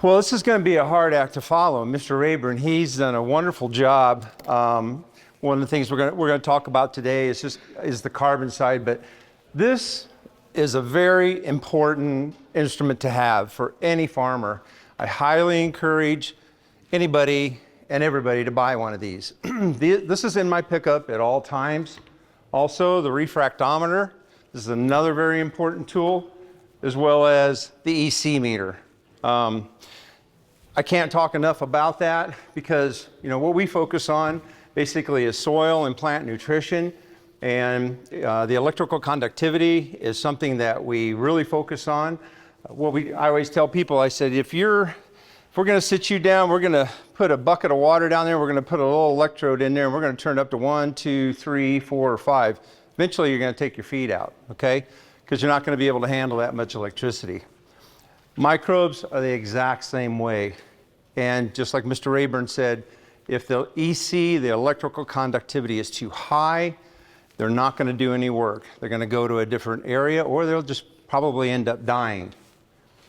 Well, this is going to be a hard act to follow. Mr. Rayburn, he's done a wonderful job. One of the things we're going to talk about today is the carbon side, but this is a very important instrument to have for any farmer. I highly encourage anybody and everybody to buy one of these. This is in my pickup at all times. Also, the refractometer. This is another very important tool, as well as the EC meter. I can't talk enough about that because, what we focus on basically is soil and plant nutrition, and the electrical conductivity is something that we really focus on. I always tell people, I said, if we're going to sit you down, we're going to put a bucket of water down there, we're going to put a little electrode in there, and we're going to turn it up to 1, 2, 3, 4, or 5. Eventually, you're going to take your feet out, okay? Because you're not going to be able to handle that much electricity. Microbes are the exact same way. And just like Mr. Rayburn said, if the EC, the electrical conductivity, is too high, they're not going to do any work. They're going to go to a different area, or they'll just probably end up dying.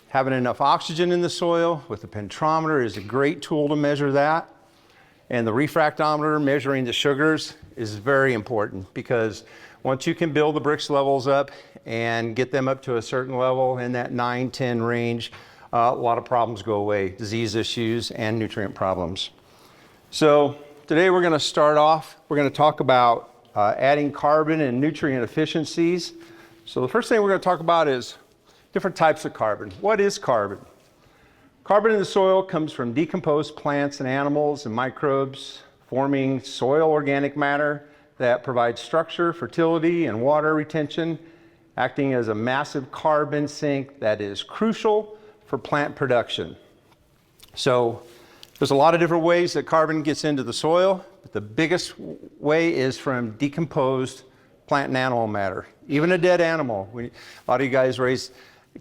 Having enough oxygen in the soil with the pentrometer is a great tool to measure that. And the refractometer, measuring the sugars, is very important because once you can build the Brix levels up and get them up to a certain level in that 9, 10 range, a lot of problems go away, disease issues and nutrient problems. So today we're going to start off, we're going to talk about adding carbon and nutrient efficiencies. So the first thing we're going to talk about is different types of carbon. What is carbon? Carbon in the soil comes from decomposed plants and animals and microbes forming soil organic matter that provides structure, fertility, and water retention, acting as a massive carbon sink that is crucial for plant production. So there's a lot of different ways that carbon gets into the soil, but the biggest way is from decomposed plant and animal matter. Even a dead animal. A lot of you guys raise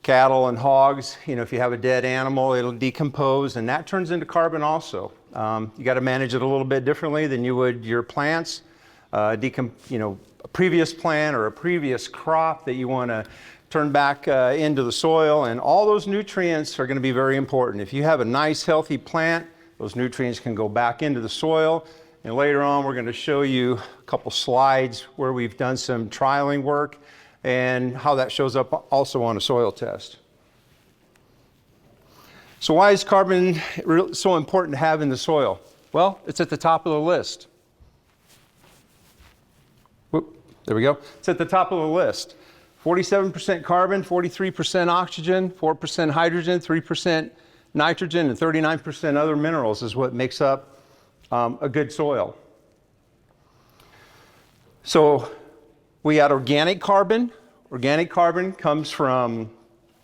cattle and hogs. If you have a dead animal, it'll decompose, and that turns into carbon also. You got to manage it a little bit differently than you would your plants. A previous plant or a previous crop that you want to turn back into the soil, and all those nutrients are going to be very important. If you have a nice healthy plant, those nutrients can go back into the soil, and later on we're going to show you a couple slides where we've done some trialing work and how that shows up also on a soil test. So why is carbon so important to have in the soil? Well, it's at the top of the list. There we go. It's at the top of the list. 47% carbon, 43% oxygen, 4% hydrogen, 3% nitrogen, and 39% other minerals is what makes up a good soil. So we got organic carbon. Organic carbon comes from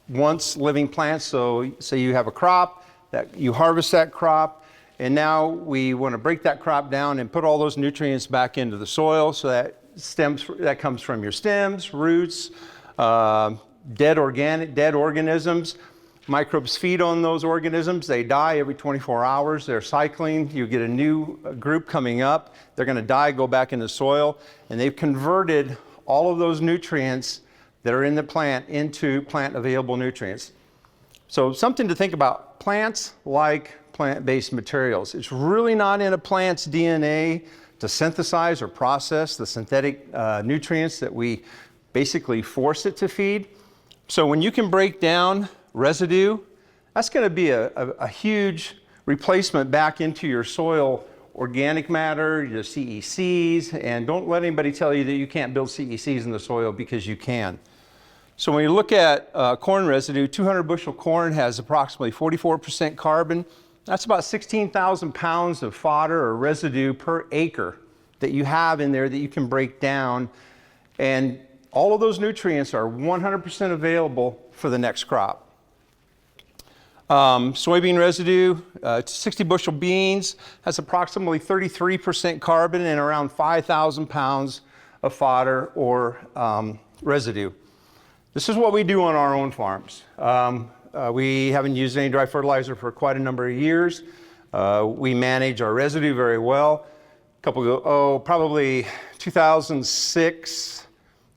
once living plants. So say you have a crop, that you harvest that crop, and now we want to break that crop down and put all those nutrients back into the soil. So that comes from your stems, roots, dead organisms. Microbes feed on those organisms. They die every 24 hours. They're cycling. You get a new group coming up. They're going to die, go back in the soil, and they've converted all of those nutrients that are in the plant into plant available nutrients. So something to think about. Plants like plant-based materials. It's really not in a plant's DNA to synthesize or process the synthetic nutrients that we basically force it to feed. So when you can break down residue, that's going to be a huge replacement back into your soil organic matter, your CECs, and don't let anybody tell you that you can't build CECs in the soil, because you can. So when you look at corn residue, 200 bushel corn has approximately 44% carbon. That's about 16,000 pounds of fodder or residue per acre that you have in there that you can break down. And all of those nutrients are 100% available for the next crop. Soybean residue, 60 bushel beans, has approximately 33% carbon and around 5,000 pounds of fodder or residue. This is what we do on our own farms. We haven't used any dry fertilizer for quite a number of years. We manage our residue very well. Probably 2006,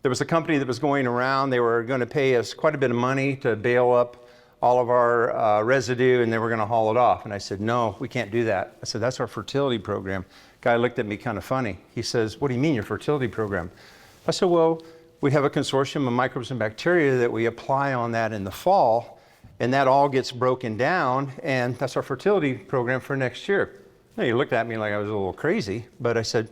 there was a company that was going around. They were going to pay us quite a bit of money to bale up all of our residue, and then we're going to haul it off. And I said, no, we can't do that. I said, that's our fertility program. Guy looked at me kind of funny. He says, what do you mean your fertility program? I said, well, we have a consortium of microbes and bacteria that we apply on that in the fall, and that all gets broken down, and that's our fertility program for next year. Now, he looked at me like I was a little crazy, but I said,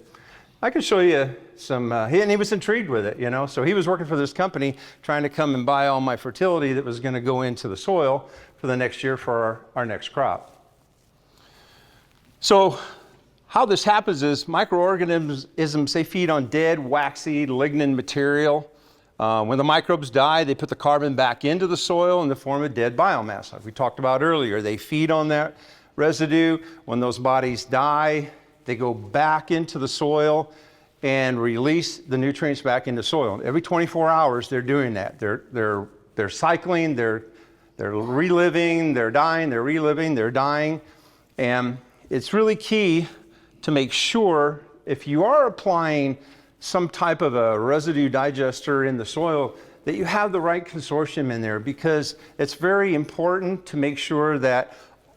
I can show you some, and he was intrigued with it, you know. So he was working for this company trying to come and buy all my fertility that was going to go into the soil for the next year for our next crop. So how this happens is microorganisms, they feed on dead, waxy, lignin material. When the microbes die, they put the carbon back into the soil in the form of dead biomass. Like we talked about earlier, they feed on that residue. When those bodies die, they go back into the soil and release the nutrients back into soil. Every 24 hours, they're doing that. They're cycling, they're reliving, they're dying, they're reliving, they're dying. And it's really key to make sure if you are applying some type of a residue digester in the soil, that you have the right consortium in there, because it's very important to make sure that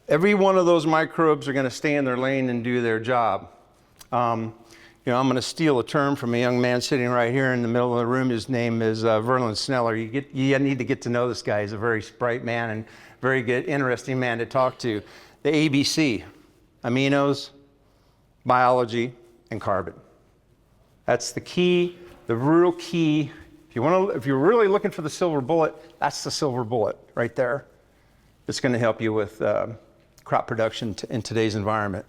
every one of those microbes are going to stay in their lane and do their job. You know, I'm going to steal a term from a young man sitting right here in the middle of the room. His name is Verlin Sneller. You need to get to know this guy. He's a very bright man and very good, interesting man to talk to. The ABC, aminos, biology, and carbon. That's the key, the real key. If you're really looking for the silver bullet, that's the silver bullet right there. It's going to help you with crop production in today's environment.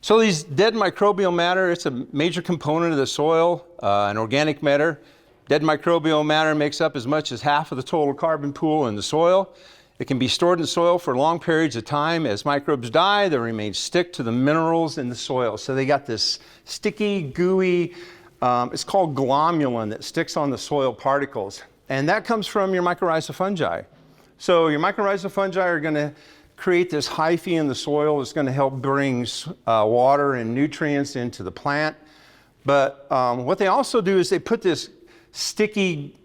So these dead microbial matter, it's a major component of the soil, an organic matter. Dead microbial matter makes up as much as half of the total carbon pool in the soil. It can be stored in the soil for long periods of time. As microbes die, they remain stick to the minerals in the soil. So they got this sticky, gooey, it's called glomalin that sticks on the soil particles. And that comes from your mycorrhizal fungi. So your mycorrhizal fungi are going to create this hyphae in the soil. It's going to help bring water and nutrients into the plant. But what they also do is they put this sticky,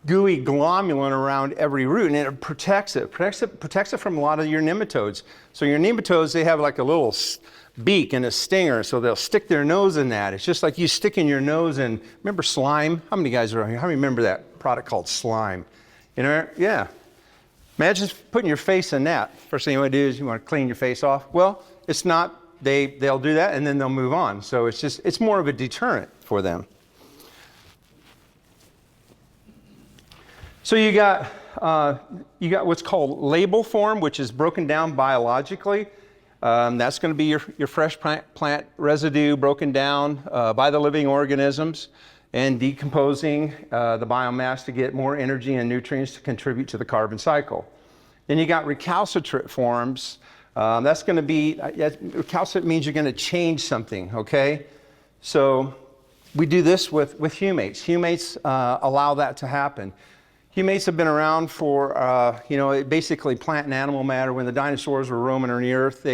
gooey glomalin around every root, and it protects it from a lot of your nematodes. So your nematodes, they have like a little beak and a stinger, so they'll stick their nose in that. It's just like you sticking your nose in, remember slime? How many guys are around here? How many remember that product called slime? You know, yeah. Imagine putting your face in that. First thing you want to do is you want to clean your face off. Well, it's not, they'll do that and then they'll move on. So it's more of a deterrent for them. So you got what's called label form, which is broken down biologically. That's going to be your fresh plant residue broken down by the living organisms and decomposing the biomass to get more energy and nutrients to contribute to the carbon cycle. Then you got recalcitrant forms. That's going to be, recalcitrant means you're going to change something, okay? So we do this with humates. Humates allow that to happen. Humates have been around for, basically plant and animal matter. When the dinosaurs were roaming on the earth,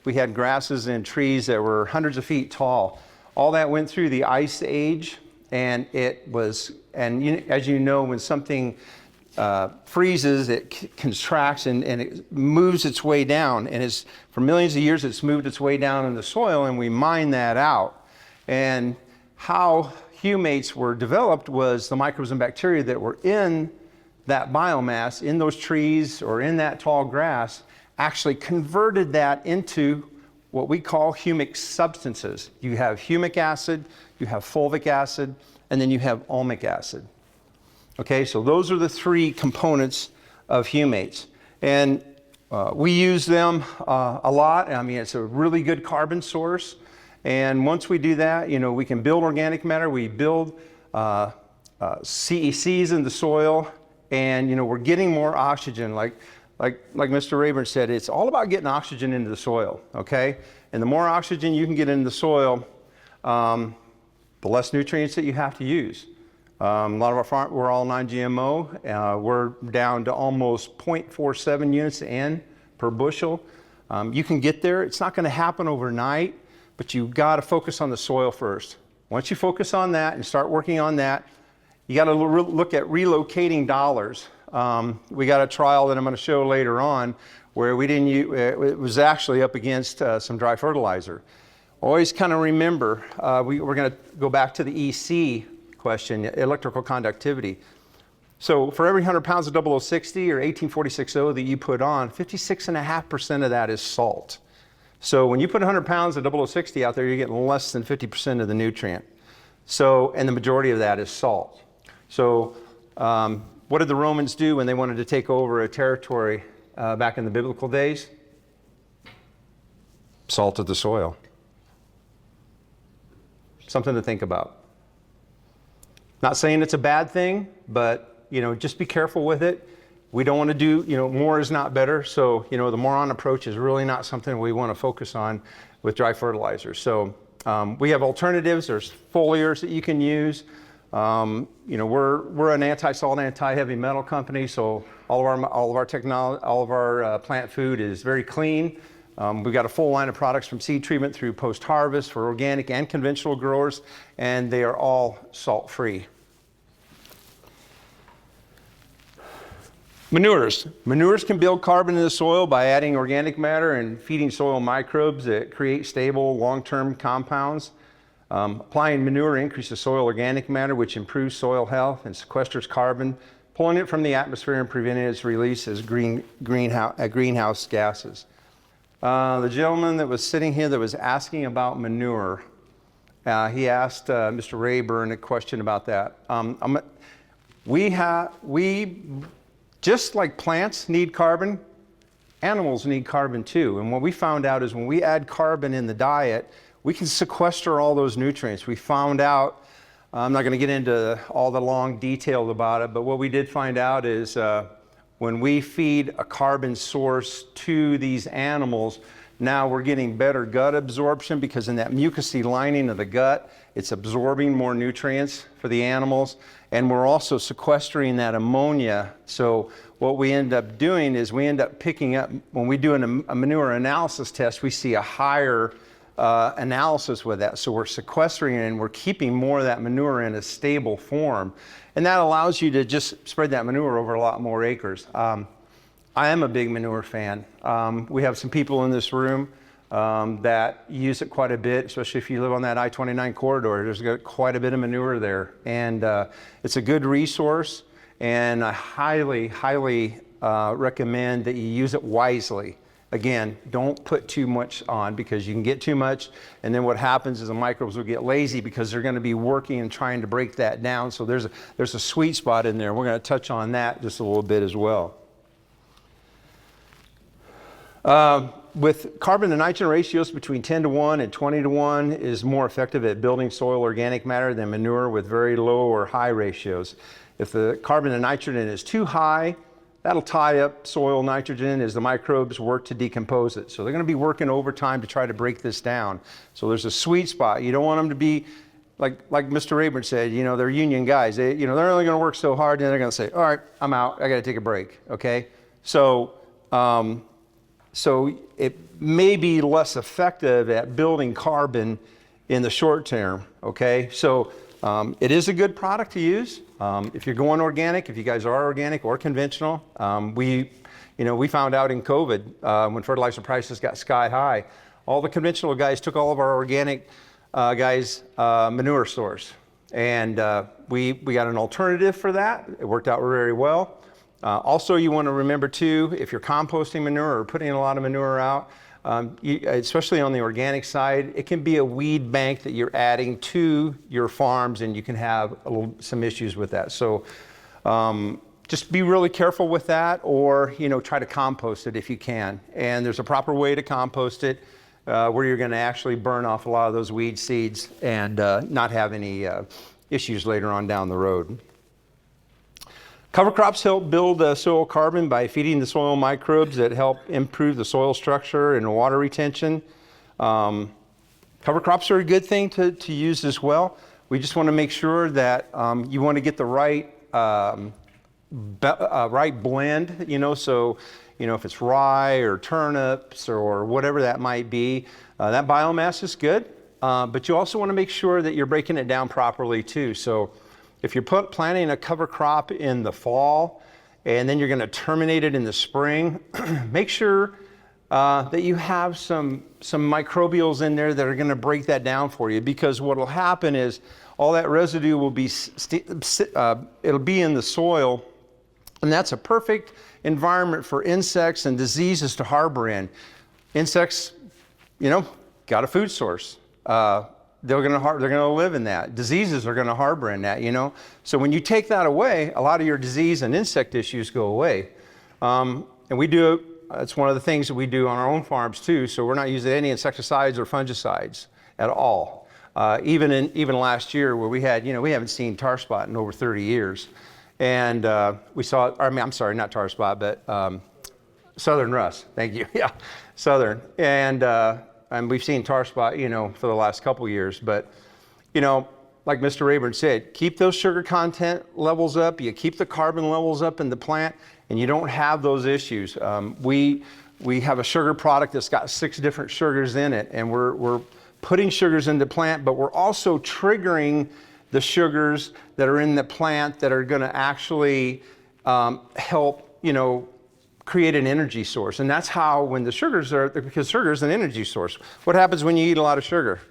we had grasses and trees that were hundreds of feet tall. All that went through the ice age, and as you know, when something freezes, it contracts and it moves its way down. And for millions of years, it's moved its way down in the soil, and we mine that out. And how humates were developed was the microbes and bacteria that were in that biomass, in those trees or in that tall grass, actually converted that into what we call humic substances. You have humic acid, you have fulvic acid, and then you have ulmic acid. Okay, so those are the three components of humates. And we use them a lot. I mean, it's a really good carbon source. And once we do that, we can build organic matter. We build CECs in the soil. And we're getting more oxygen, like Mr. Rayburn said, it's all about getting oxygen into the soil, okay? And the more oxygen you can get into the soil, the less nutrients that you have to use. A lot of our farm, we're all non-GMO. We're down to almost 0.47 units N per bushel. You can get there. It's not going to happen overnight, but you've got to focus on the soil first. Once you focus on that and start working on that, you got to look at relocating dollars. We got a trial that I'm going to show later on where we didn't use, it was actually up against some dry fertilizer. Always kind of remember, we're going to go back to the EC question, electrical conductivity. So for every 100 pounds of 0060 or 1846O that you put on, 56.5% of that is salt. So when you put 100 pounds of 0060 out there, you're getting less than 50% of the nutrient. So, and the majority of that is salt. So what did the Romans do when they wanted to take over a territory back in the biblical days? Salted the soil. Something to think about. Not saying it's a bad thing, but just be careful with it. We don't want to do, more is not better. So, the moron approach is really not something we want to focus on with dry fertilizers. So we have alternatives. There's foliars that you can use. We're an anti-salt, anti-heavy metal company. So all of our technology, all of our plant food is very clean. We've got a full line of products from seed treatment through post-harvest for organic and conventional growers, and they are all salt-free. Manures. Manures can build carbon in the soil by adding organic matter and feeding soil microbes that create stable, long-term compounds. Applying manure increases soil organic matter, which improves soil health and sequesters carbon, pulling it from the atmosphere and preventing its release as greenhouse gases. The gentleman that was sitting here that was asking about manure, he asked Mr. Rayburn a question about that. Just like plants need carbon, animals need carbon too. And what we found out is when we add carbon in the diet, we can sequester all those nutrients. We found out, I'm not going to get into all the long details about it, but what we did find out is when we feed a carbon source to these animals, now we're getting better gut absorption because in that mucousy lining of the gut, it's absorbing more nutrients for the animals. And we're also sequestering that ammonia. So what we end up doing is we end up picking up, when we do a manure analysis test, we see a higher analysis with that. So we're sequestering it and we're keeping more of that manure in a stable form. And that allows you to just spread that manure over a lot more acres. I am a big manure fan. We have some people in this room that use it quite a bit, especially if you live on that I-29 corridor. There's quite a bit of manure there. And it's a good resource, and I highly, highly recommend that you use it wisely. Again, don't put too much on because you can get too much, and then what happens is the microbes will get lazy because they're going to be working and trying to break that down. So there's a sweet spot in there. We're going to touch on that just a little bit as well. With carbon to nitrogen ratios between 10:1 and 20:1 is more effective at building soil organic matter than manure with very low or high ratios. If the carbon to nitrogen is too high, that'll tie up soil nitrogen as the microbes work to decompose it. So they're going to be working overtime to try to break this down. So there's a sweet spot. You don't want them to be, like Mr. Rayburn said, they're union guys. They're only going to work so hard, and they're going to say, all right, I'm out. I got to take a break, okay? So it may be less effective at building carbon in the short term, okay? So it is a good product to use. If you're going organic, if you guys are organic or conventional, we found out in COVID when fertilizer prices got sky high, all the conventional guys took all of our organic manure stores. And we got an alternative for that. It worked out very well. Also, you want to remember too, if you're composting manure or putting a lot of manure out, especially on the organic side, it can be a weed bank that you're adding to your farms, and you can have some issues with that. So just be really careful with that, or try to compost it if you can. And there's a proper way to compost it where you're going to actually burn off a lot of those weed seeds and not have any issues later on down the road. Cover crops help build soil carbon by feeding the soil microbes that help improve the soil structure and water retention. Cover crops are a good thing to use as well. We just want to make sure that you want to get the right blend, so if it's rye or turnips or whatever that might be, that biomass is good, but you also want to make sure that you're breaking it down properly too. So if you're planting a cover crop in the fall and then you're going to terminate it in the spring. Make sure that you have some microbials in there that are going to break that down for you, because what will happen is all that residue will be, it'll be in the soil, and that's a perfect environment for insects and diseases to harbor in. Insects, got a food source. They're gonna live in that. Diseases are gonna harbor in that, So when you take that away, a lot of your disease and insect issues go away. And we do, it's one of the things that we do on our own farms too, so we're not using any insecticides or fungicides at all. Even last year where we had, we haven't seen tar spot in over 30 years. And we saw, I'm sorry, not tar spot, but southern rust, thank you, yeah, southern. And we've seen tar spot, for the last couple years. But, like Mr. Rayburn said, keep those sugar content levels up, you keep the carbon levels up in the plant, and you don't have those issues. We have a sugar product that's got 6 different sugars in it, and we're putting sugars in the plant, but we're also triggering the sugars that are in the plant that are gonna actually help, create an energy source. And that's how, when the sugars are, because sugar is an energy source. What happens when you eat a lot of sugar?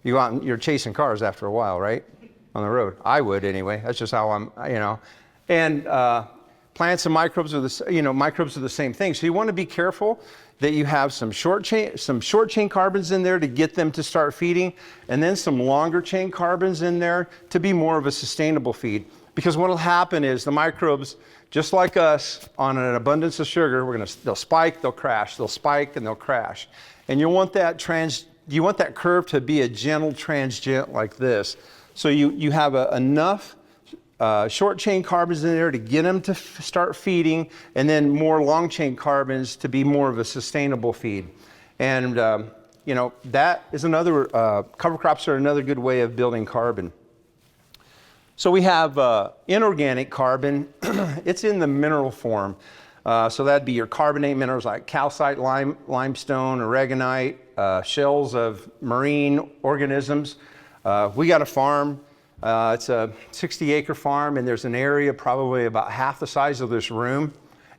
You go out and you're chasing cars after a while, right? On the road. I would anyway. That's just how I'm, And plants and microbes are the same thing. So you want to be careful that you have some short chain carbons in there to get them to start feeding, and then some longer chain carbons in there to be more of a sustainable feed. Because what will happen is the microbes, just like us, on an abundance of sugar, they'll spike, they'll crash, they'll spike, and they'll crash. And you want that curve to be a gentle transient like this. So you have enough short chain carbons in there to get them to start feeding, and then more long chain carbons to be more of a sustainable feed. And that is another, cover crops are another good way of building carbon. So we have inorganic carbon. It's in the mineral form. So that'd be your carbonate minerals like calcite, limestone, aragonite, shells of marine organisms. We got a farm. It's a 60-acre farm, and there's an area probably about half the size of this room.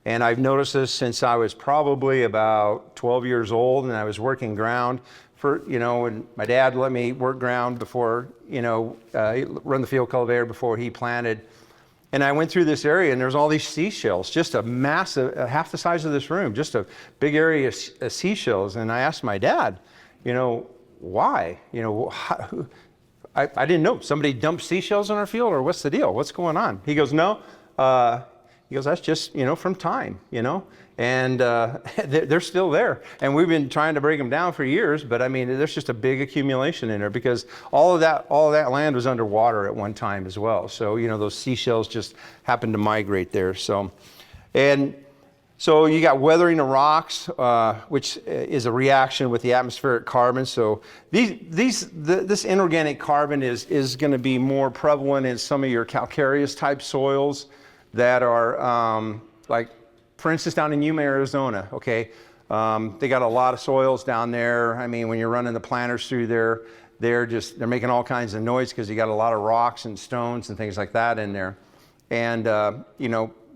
And I've noticed this since I was probably about 12 years old, and I was working ground for, and my dad let me work ground before, run the field cultivator before he planted. And I went through this area, and there's all these seashells, just a massive, half the size of this room, just a big area of seashells. And I asked my dad, why? I didn't know. Somebody dumped seashells in our field, or what's the deal? What's going on? He goes, no. He goes, that's just, from time, and they're still there. And we've been trying to break them down for years, but there's just a big accumulation in there because all of that land was underwater at one time as well. So, those seashells just happened to migrate there. So you got weathering of rocks, which is a reaction with the atmospheric carbon. So this inorganic carbon is going to be more prevalent in some of your calcareous type soils that are like, for instance, down in Yuma, Arizona, okay? They got a lot of soils down there. When you're running the planters through there, they're making all kinds of noise because you got a lot of rocks and stones and things like that in there. And,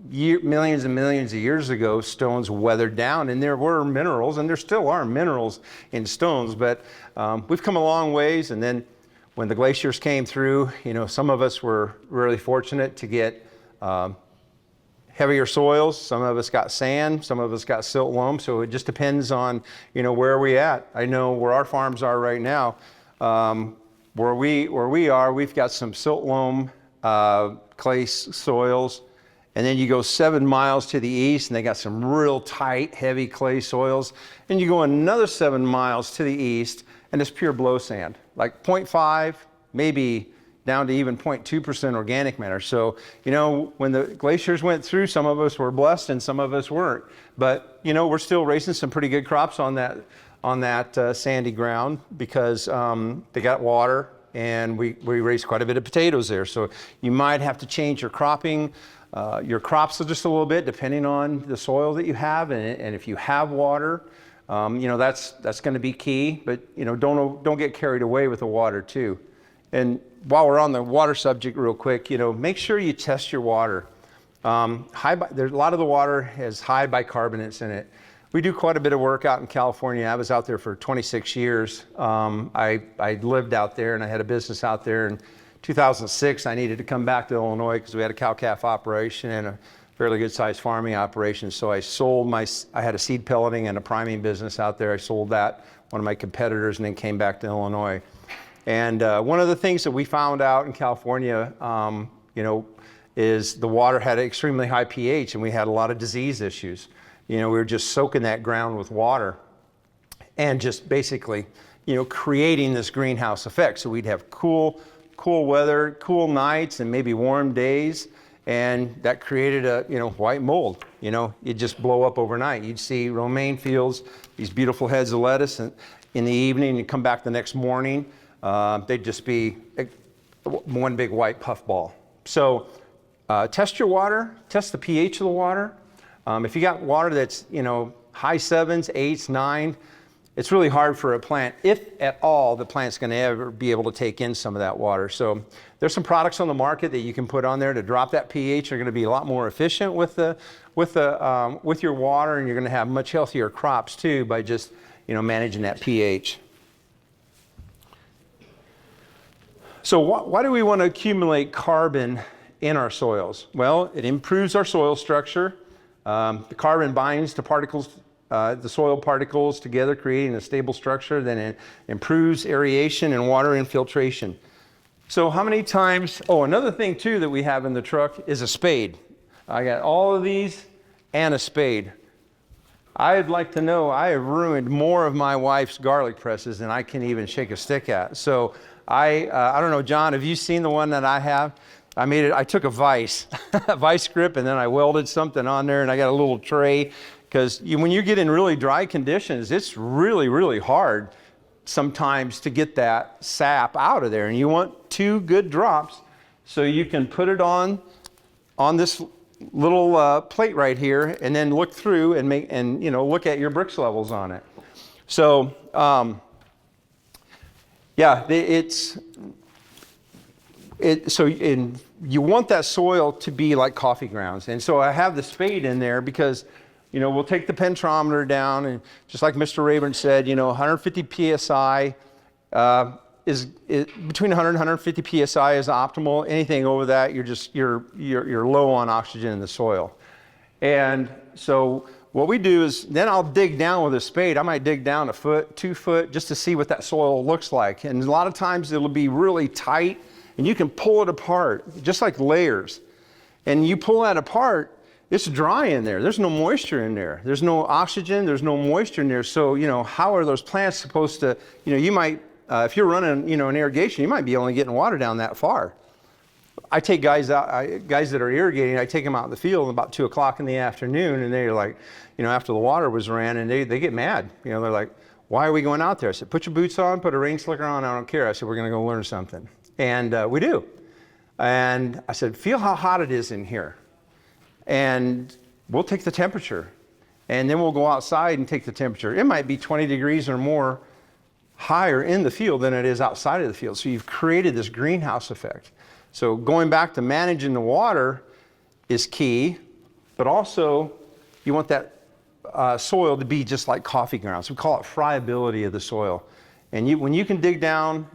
millions and millions of years ago, stones weathered down, and there were minerals, and there still are minerals in stones, but we've come a long ways. And then when the glaciers came through, some of us were really fortunate to get heavier soils. Some of us got sand, some of us got silt loam, so it just depends on, where we at. I know where our farms are right now. Where we are, we've got some silt loam, clay soils, and then you go 7 miles to the east, and they got some real tight, heavy clay soils. And you go another 7 miles to the east, and it's pure blow sand, like 0.5, maybe down to even 0.2% organic matter. So, when the glaciers went through, some of us were blessed and some of us weren't. But, we're still raising some pretty good crops on that sandy ground because they got water, and we raised quite a bit of potatoes there. So you might have to change your cropping, your crops just a little bit depending on the soil that you have, and if you have water, that's going to be key. But don't get carried away with the water too. And while we're on the water subject real quick, make sure you test your water. There's a lot of the water has high bicarbonates in it. We do quite a bit of work out in California. I was out there for 26 years. I lived out there and I had a business out there. In 2006, I needed to come back to Illinois because we had a cow-calf operation and a fairly good-sized farming operation. So I had a seed pelleting and a priming business out there. I sold that, one of my competitors, and then came back to Illinois. And one of the things that we found out in California, is the water had an extremely high pH and we had a lot of disease issues. We were just soaking that ground with water and just basically, creating this greenhouse effect. So we'd have cool weather, cool nights and maybe warm days. And that created a, white mold. It'd just blow up overnight. You'd see romaine fields, these beautiful heads of lettuce, and in the evening, you come back the next morning, they'd just be one big white puffball. So test your water, test the pH of the water. If you got water that's, high 7s, 8s, 9, it's really hard for a plant, if at all, the plant's going to ever be able to take in some of that water. So there's some products on the market that you can put on there to drop that pH. You're going to be a lot more efficient with your water, and you're going to have much healthier crops too by just, managing that pH. So why do we want to accumulate carbon in our soils? Well, it improves our soil structure. The carbon binds to particles, the soil particles together, creating a stable structure. Then it improves aeration and water infiltration. So how many times, another thing too that we have in the truck is a spade. I got all of these and a spade. I'd like to know, I have ruined more of my wife's garlic presses than I can even shake a stick at. So I don't know, John, have you seen the one that I have? I took a vice grip, and then I welded something on there, and I got a little tray, because when you get in really dry conditions, it's really, really hard sometimes to get that sap out of there. And you want 2 good drops, so you can put it on this little plate right here, and then look through and look at your Brix levels on it. So you want that soil to be like coffee grounds. And so I have the spade in there because, we'll take the pentrometer down, and just like Mr. Rayburn said, 150 PSI is between 100 and 150 PSI is optimal. Anything over that, you're low on oxygen in the soil. And so what we do is, then I'll dig down with a spade. I might dig down 1 foot, 2 foot, just to see what that soil looks like. And a lot of times it'll be really tight, and you can pull it apart, just like layers. And you pull that apart, it's dry in there. There's no moisture in there. There's no oxygen, there's no moisture in there. So, how are those plants supposed to, you might, if you're running, an irrigation, you might be only getting water down that far. I take guys that are irrigating, I take them out in the field about 2 o'clock in the afternoon, and they're like, after the water was ran, and they get mad. They're like, why are we going out there? I said, put your boots on, put a rain slicker on, I don't care. I said, we're going to go learn something. And we do. And I said, feel how hot it is in here. And we'll take the temperature. And then we'll go outside and take the temperature. It might be 20 degrees or more higher in the field than it is outside of the field. So you've created this greenhouse effect. So going back to managing the water is key, but also you want that soil to be just like coffee grounds. We call it friability of the soil. And when you can dig down,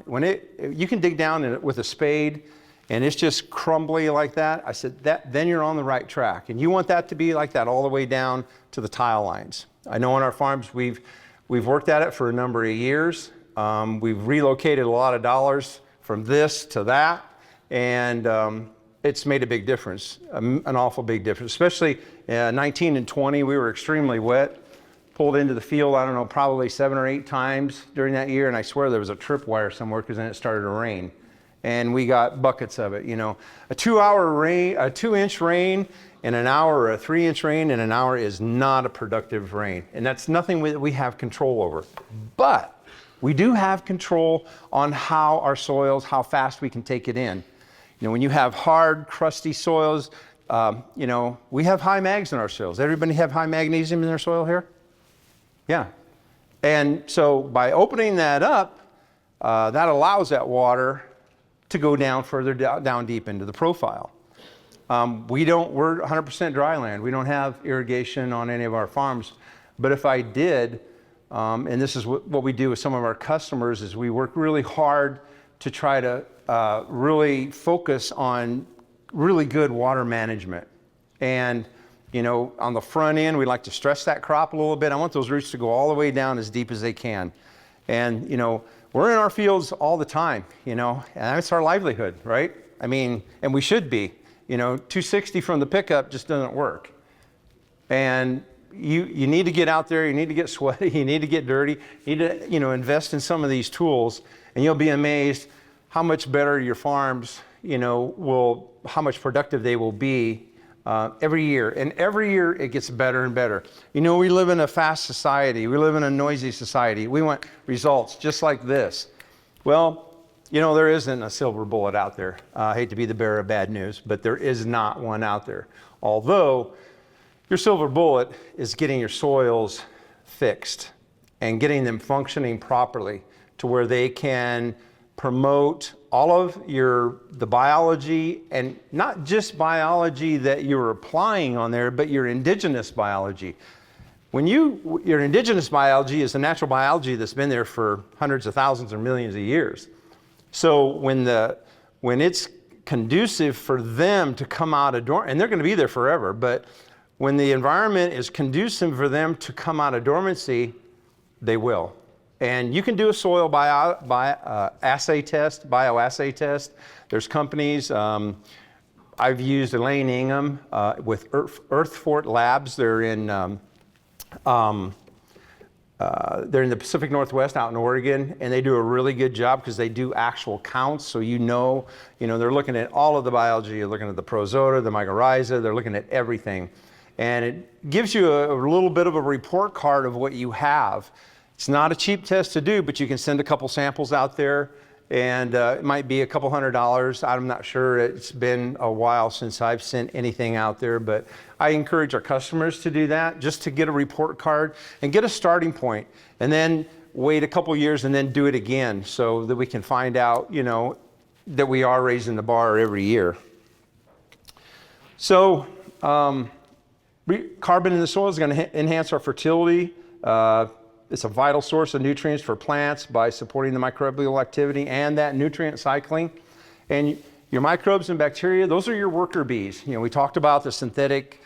you can dig down with a spade, and it's just crumbly like that, I said, then you're on the right track. And you want that to be like that all the way down to the tile lines. I know on our farms we've worked at it for a number of years. We've relocated a lot of dollars from this to that, and it's made a big difference, an awful big difference. Especially 19 and 20, we were extremely wet. Pulled into the field, I don't know, probably 7 or 8 times during that year, and I swear there was a tripwire somewhere because then it started to rain. And we got buckets of it, A 2-hour rain, a 2-inch rain in an hour, or a 3-inch rain in an hour is not a productive rain. And that's nothing that we have control over. But we do have control on how our soils, how fast we can take it in. When you have hard, crusty soils, we have high mags in our soils. Everybody have high magnesium in their soil here? Yeah. And so by opening that up, that allows that water to go down further down deep into the profile. We're 100% dry land. We don't have irrigation on any of our farms. But if I did, and this is what we do with some of our customers, is we work really hard to try to really focus on really good water management. And, you know, on the front end, we like to stress that crop a little bit. I want those roots to go all the way down as deep as they can. And, you know, we're in our fields all the time, you know, and that's our livelihood, right? I mean, and we should be. You know, 260 from the pickup just doesn't work. And you need to get out there, you need to get sweaty, you need to get dirty, you need to, you know, invest in some of these tools, and you'll be amazed how much better your farms, you know, how much productive they will be every year. And every year it gets better and better. You know, we live in a fast society. We live in a noisy society. We want results just like this. Well, you know, there isn't a silver bullet out there. I hate to be the bearer of bad news, but there is not one out there. Although your silver bullet is getting your soils fixed and getting them functioning properly to where they can promote all of the biology, and not just biology that you're applying on there, but your indigenous biology. Your indigenous biology is the natural biology that's been there for hundreds of thousands or millions of years. So when it's conducive for them to come out of dormancy, and they're going to be there forever, but when the environment is conducive for them to come out of dormancy, they will. And you can do a soil bioassay test. There's companies, I've used Elaine Ingham with Earthfort Labs. They're in the Pacific Northwest out in Oregon, and they do a really good job because they do actual counts. So you know, they're looking at all of the biology. You're looking at the prozota, the mycorrhiza, they're looking at everything. And it gives you a little bit of a report card of what you have. It's not a cheap test to do, but you can send a couple samples out there, and it might be a couple $100. I'm not sure. It's been a while since I've sent anything out there, but I encourage our customers to do that, just to get a report card and get a starting point, and then wait a couple years and then do it again so that we can find out, you know, that we are raising the bar every year. So carbon in the soil is going to enhance our fertility. It's a vital source of nutrients for plants by supporting the microbial activity and that nutrient cycling. And your microbes and bacteria, those are your worker bees. You know, we talked about the synthetic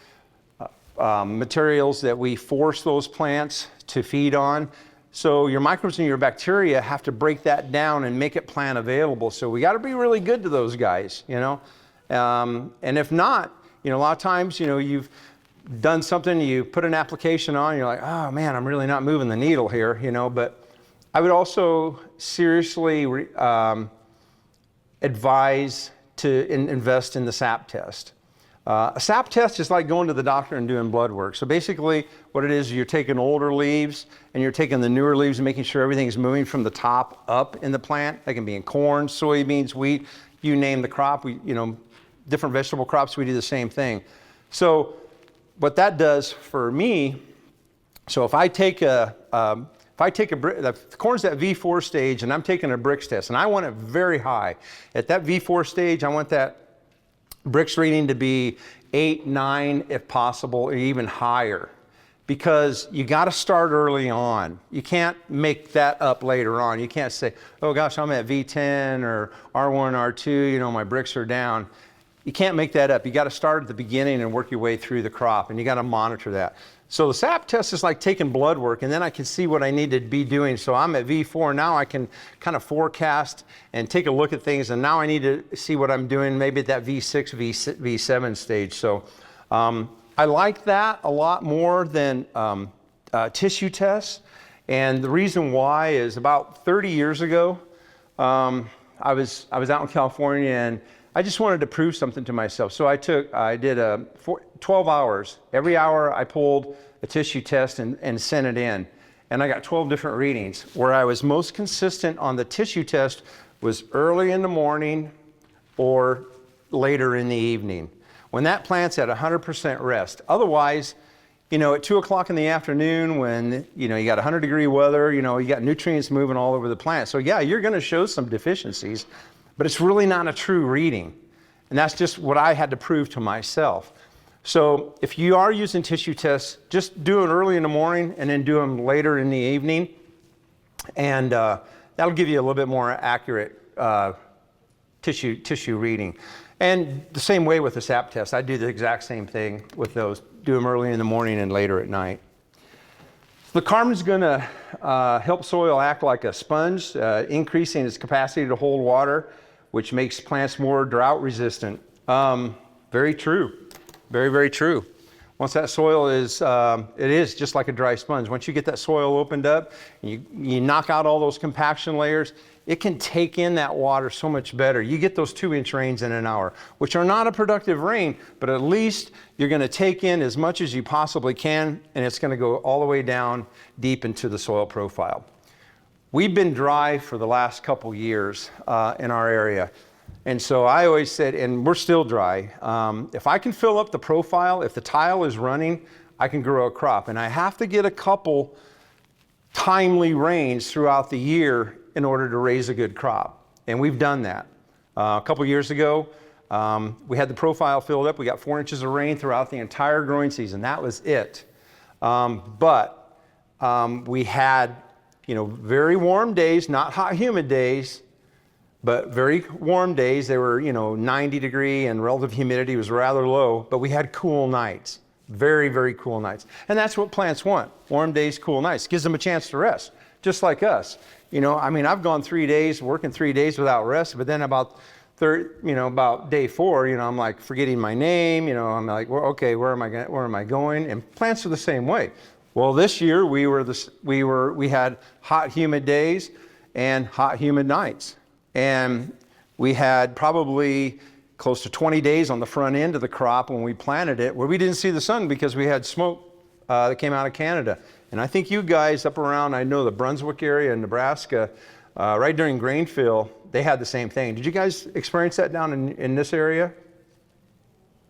materials that we force those plants to feed on. So your microbes and your bacteria have to break that down and make it plant available. So we got to be really good to those guys, you know. And if not, you know, a lot of times, you know, you've done something, you put an application on, you're like, oh man, I'm really not moving the needle here, you know. But I would also seriously advise to invest in the SAP test. A SAP test is like going to the doctor and doing blood work. So basically what it is, you're taking older leaves and you're taking the newer leaves and making sure everything is moving from the top up in the plant. That can be in corn, soybeans, wheat, you name the crop. You know, different vegetable crops, we do the same thing. So what that does for me, so if I take the corn's at V4 stage and I'm taking a Brix test and I want it very high. At that V4 stage, I want that Brix reading to be 8, 9 if possible, or even higher. Because you got to start early on. You can't make that up later on. You can't say, oh gosh, I'm at V10 or R1, R2, you know, my Brix are down. You can't make that up. You got to start at the beginning and work your way through the crop, and you got to monitor that. So the SAP test is like taking blood work, and then I can see what I need to be doing. So I'm at V4 now. I can kind of forecast and take a look at things, and now I need to see what I'm doing maybe at that V6, V7 stage. So I like that a lot more than tissue tests, and the reason why is about 30 years ago, I was out in California, and I just wanted to prove something to myself. So I did 12 hours. Every hour I pulled a tissue test and sent it in. And I got 12 different readings. Where I was most consistent on the tissue test was early in the morning or later in the evening, when that plant's at 100% rest. Otherwise, you know, at 2 o'clock in the afternoon when, you know, you got 100-degree weather, you know, you got nutrients moving all over the plant. So yeah, you're going to show some deficiencies, but it's really not a true reading. And that's just what I had to prove to myself. So if you are using tissue tests, just do it early in the morning and then do them later in the evening. And that'll give you a little bit more accurate tissue reading. And the same way with the SAP test. I do the exact same thing with those. Do them early in the morning and later at night. The carbon's going to help soil act like a sponge, increasing its capacity to hold water, which makes plants more drought resistant. Very true. Very, very true. Once that soil is, it is just like a dry sponge. Once you get that soil opened up, and you knock out all those compaction layers, it can take in that water so much better. You get those 2-inch rains in an hour, which are not a productive rain, but at least you're going to take in as much as you possibly can, and it's going to go all the way down deep into the soil profile. We've been dry for the last couple years in our area. And so I always said, and we're still dry, if I can fill up the profile, if the tile is running, I can grow a crop. And I have to get a couple timely rains throughout the year in order to raise a good crop. And we've done that. A couple years ago, we had the profile filled up. We got 4 inches of rain throughout the entire growing season. That was it. But we had, very warm days, not hot, humid days, but very warm days. They were, 90 degree and relative humidity was rather low, but we had cool nights, very, very cool nights. And that's what plants want. Warm days, cool nights. Gives them a chance to rest, just like us. I've gone 3 days, working 3 days without rest, but then about day 4, I'm like forgetting my name, I'm like, well, okay, where am I going? And plants are the same way. Well, this year we had hot, humid days and hot, humid nights. And we had probably close to 20 days on the front end of the crop when we planted it where we didn't see the sun because we had smoke that came out of Canada. And I think you guys up around, I know the Brunswick area in Nebraska, right during grain fill, they had the same thing. Did you guys experience that down in this area?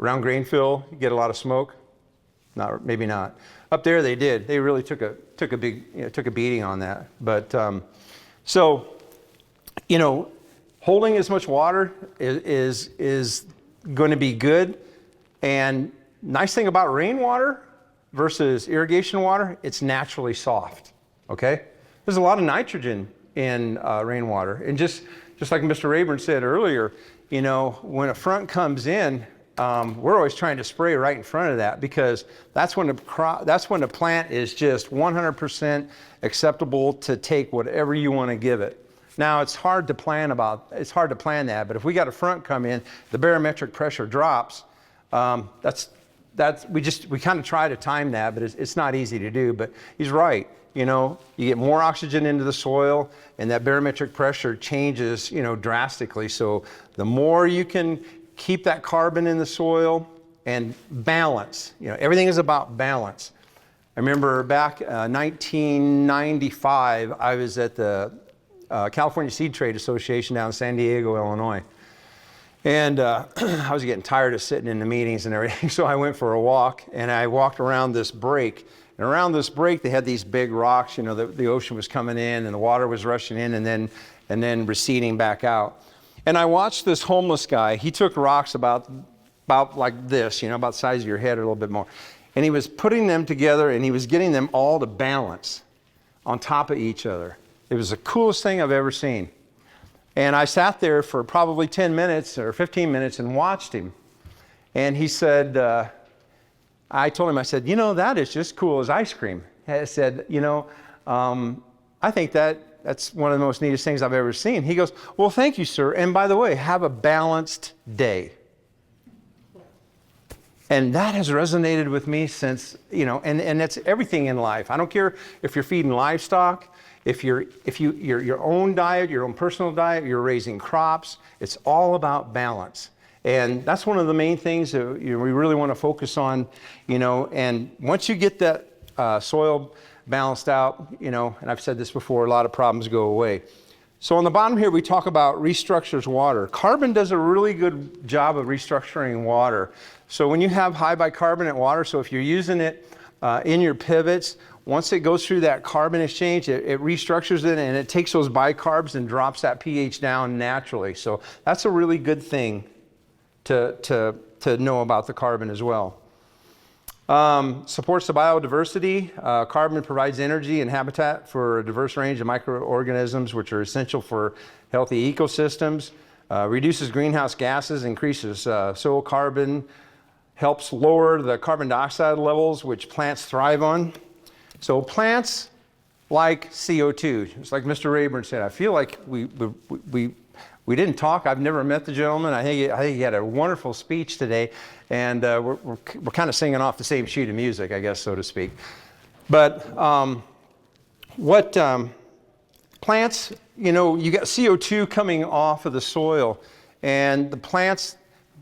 Around grain fill, you get a lot of smoke? Not, maybe not. Up there they did. They really took a beating on that. But holding as much water is going to be good. And nice thing about rainwater versus irrigation water, it's naturally soft, okay? There's a lot of nitrogen in rainwater. And just like Mr. Rayburn said earlier, when a front comes in, we're always trying to spray right in front of that because that's when the plant is just 100% acceptable to take whatever you want to give it. Now it's hard to plan that, but if we got a front come in, the barometric pressure drops. We kind of try to time that, but it's not easy to do. But he's right. You get more oxygen into the soil, and that barometric pressure changes, drastically. So the more you can keep that carbon in the soil and balance. Everything is about balance. I remember back 1995, I was at the California Seed Trade Association down in San Diego, Illinois. And I was getting tired of sitting in the meetings and everything, so I went for a walk, and I walked around this break. And around this break, they had these big rocks, the ocean was coming in and the water was rushing in and then receding back out. And I watched this homeless guy. He took rocks about like this, about the size of your head or a little bit more. And he was putting them together and he was getting them all to balance on top of each other. It was the coolest thing I've ever seen. And I sat there for probably 10 minutes or 15 minutes and watched him. And he said, I told him, I said, that is just cool as ice cream. I said, I think that's one of the most neatest things I've ever seen. He goes, well, thank you, sir. And by the way, have a balanced day. And that has resonated with me since, and that's everything in life. I don't care if you're feeding livestock, if your own diet, your own personal diet, you're raising crops, it's all about balance. And that's one of the main things that we really want to focus on, and once you get that soil balanced out, and I've said this before, a lot of problems go away. So on the bottom here, we talk about restructures water. Carbon does a really good job of restructuring water. So when you have high bicarbonate water, so if you're using it in your pivots, once it goes through that carbon exchange, it restructures it and it takes those bicarbs and drops that pH down naturally. So that's a really good thing to know about the carbon as well. Supports the biodiversity. Carbon provides energy and habitat for a diverse range of microorganisms which are essential for healthy ecosystems. Reduces greenhouse gases, increases soil carbon, helps lower the carbon dioxide levels which plants thrive on. So plants like CO2. It's like Mr. Rayburn said, I feel like we didn't talk. I've never met the gentleman. I think he had a wonderful speech today, and we're kind of singing off the same sheet of music, I guess, so to speak. But plants, you know, you got CO2 coming off of the soil, and the plants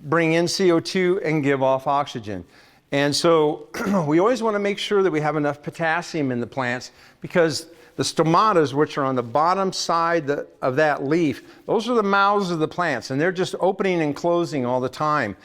bring in CO2 and give off oxygen. And so we always want to make sure that we have enough potassium in the plants, because the stomatas, which are on the bottom side of that leaf, those are the mouths of the plants, and they're just opening and closing all the time.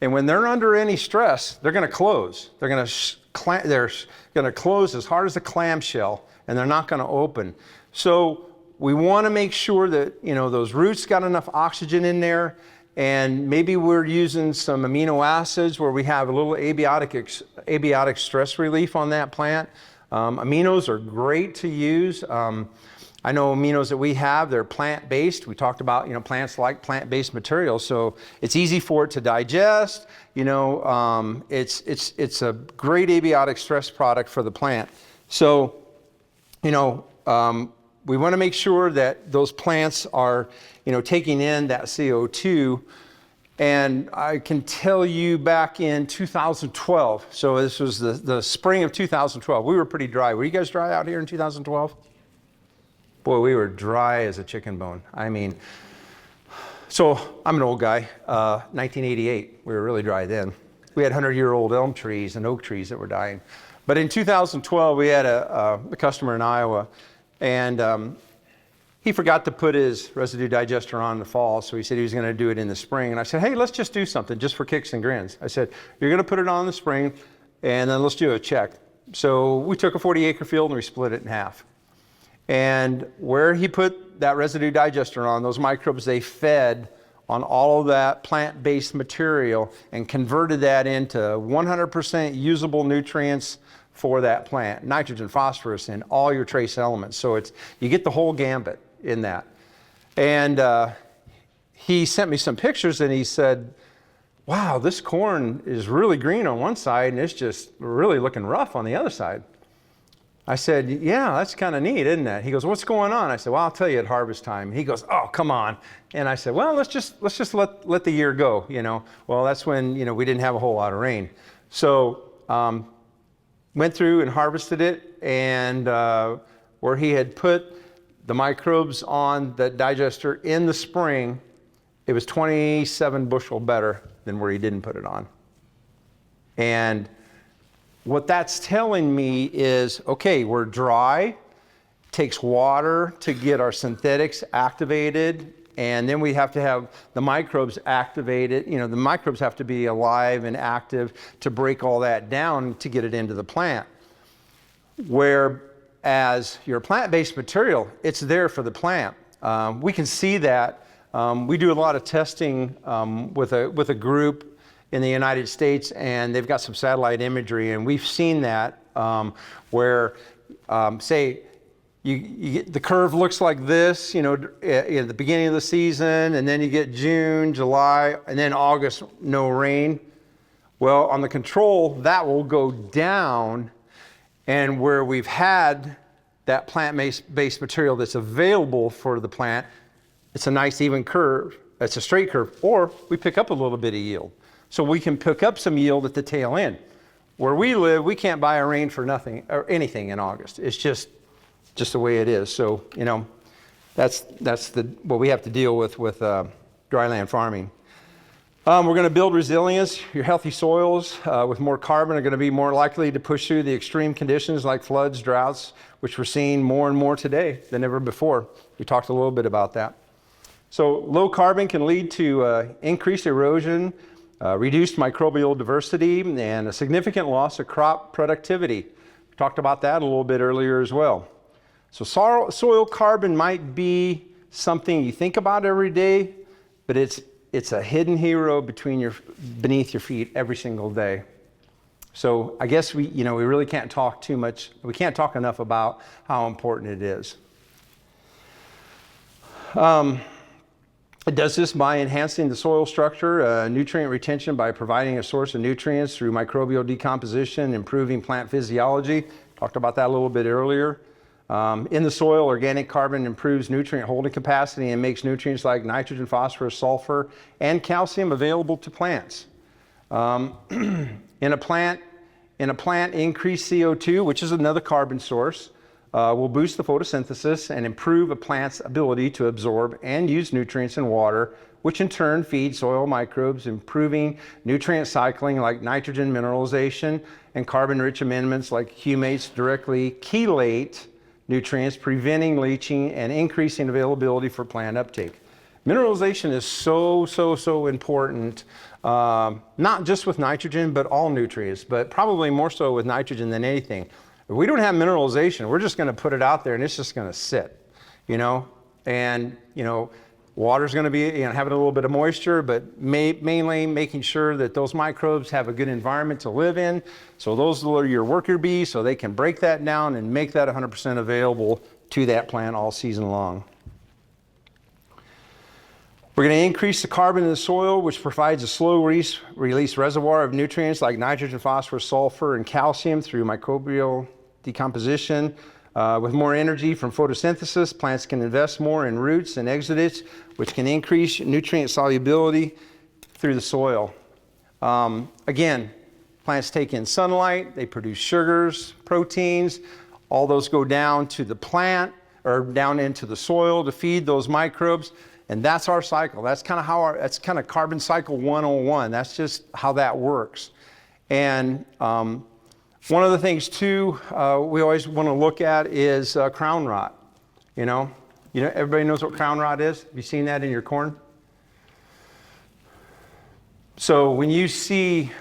And when they're under any stress, they're going to close. They're going to close as hard as a clamshell, and they're not going to open. So we want to make sure that, you know, those roots got enough oxygen in there, and maybe we're using some amino acids where we have a little abiotic stress relief on that plant. Aminos are great to use. I know aminos that we have, they're plant-based. We talked about, you know, plants like plant-based materials, so it's easy for it to digest. You know, it's a great abiotic stress product for the plant. So, you know, we want to make sure that those plants are, you know, taking in that CO2. And I can tell you back in 2012, so this was the spring of 2012, we were pretty dry. Were you guys dry out here in 2012? Boy, we were dry as a chicken bone. I mean, so I'm an old guy, 1988, we were really dry then. We had 100-year-old elm trees and oak trees that were dying. But in 2012, we had a customer in Iowa, and he forgot to put his residue digester on in the fall, so he said he was going to do it in the spring. And I said, hey, let's just do something just for kicks and grins. I said, you're going to put it on in the spring, and then let's do a check. So we took a 40-acre field and we split it in half. And where he put that residue digester on, those microbes, they fed on all of that plant-based material and converted that into 100% usable nutrients for that plant, nitrogen, phosphorus, and all your trace elements. So you get the whole gambit in that. And he sent me some pictures, and he said, wow, this corn is really green on one side and it's just really looking rough on the other side. I said, yeah, that's kind of neat, isn't it? He goes, what's going on? I said, well, I'll tell you at harvest time. He goes, oh, come on. And I said, well, let's just let the year go, you know. Well, that's when, you know, we didn't have a whole lot of rain. So went through and harvested it, and where he had put the microbes on the digester in the spring, it was 27 bushel better than where he didn't put it on. And what that's telling me is, okay, we're dry, takes water to get our synthetics activated, and then we have to have the microbes activated. You know, the microbes have to be alive and active to break all that down to get it into the plant. Whereas your plant-based material, it's there for the plant. We can see that. We do a lot of testing with a group in the United States, and they've got some satellite imagery, and we've seen that where, say, you get, the curve looks like this, you know, at the beginning of the season, and then you get June, July, and then August, no rain. Well, on the control, that will go down, and where we've had that plant-based material that's available for the plant, it's a nice even curve. It's a straight curve, or we pick up a little bit of yield. So we can pick up some yield at the tail end. Where we live, we can't buy a rain for nothing or anything in August. It's just the way it is. So, you know, that's what we have to deal with dryland farming. We're going to build resilience. Your healthy soils with more carbon are going to be more likely to push through the extreme conditions like floods, droughts, which we're seeing more and more today than ever before. We talked a little bit about that. So low carbon can lead to increased erosion, reduced microbial diversity, and a significant loss of crop productivity. We talked about that a little bit earlier as well. So soil carbon might be something you think about every day, but it's it's a hidden hero beneath your feet every single day. So I guess we really can't talk too much. We can't talk enough about how important it is. It does this by enhancing the soil structure, nutrient retention by providing a source of nutrients through microbial decomposition, improving plant physiology. Talked about that a little bit earlier. In the soil, organic carbon improves nutrient holding capacity and makes nutrients like nitrogen, phosphorus, sulfur, and calcium available to plants. In a plant, increased CO2, which is another carbon source, will boost the photosynthesis and improve a plant's ability to absorb and use nutrients and water, which in turn feed soil microbes, improving nutrient cycling like nitrogen mineralization, and carbon-rich amendments like humates directly chelate nutrients, preventing leaching and increasing availability for plant uptake. Mineralization is so important, not just with nitrogen, but all nutrients, but probably more so with nitrogen than anything. If we don't have mineralization, we're just going to put it out there and it's just going to sit, and, water's going to be, having a little bit of moisture, but mainly making sure that those microbes have a good environment to live in. So those are your worker bees, so they can break that down and make that 100% available to that plant all season long. We're going to increase the carbon in the soil, which provides a slow release reservoir of nutrients like nitrogen, phosphorus, sulfur, and calcium through microbial decomposition. With more energy from photosynthesis, plants can invest more in roots and exudates, which can increase nutrient solubility through the soil. Again, plants take in sunlight, they produce sugars, proteins, all those go down to the plant or down into the soil to feed those microbes. And that's our cycle. That's kind of that's kind of carbon cycle 101. That's just how that works. And one of the things too, we always want to look at is crown rot. Everybody knows what crown rot is. Have you seen that in your corn? So when you see,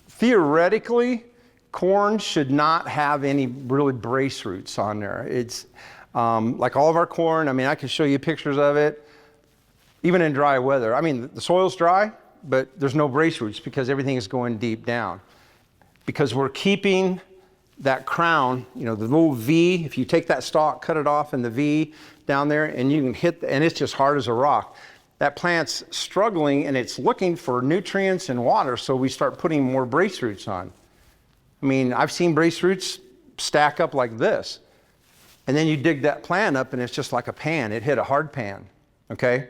theoretically, corn should not have any really brace roots on there. It's like all of our corn. I can show you pictures of it. Even in dry weather. The soil's dry, but there's no brace roots because everything is going deep down. Because we're keeping that crown, the little V, if you take that stalk, cut it off in the V down there, and you can hit, and it's just hard as a rock. That plant's struggling and it's looking for nutrients and water, so we start putting more brace roots on. I've seen brace roots stack up like this. And then you dig that plant up and it's just like a pan. It hit a hard pan, okay?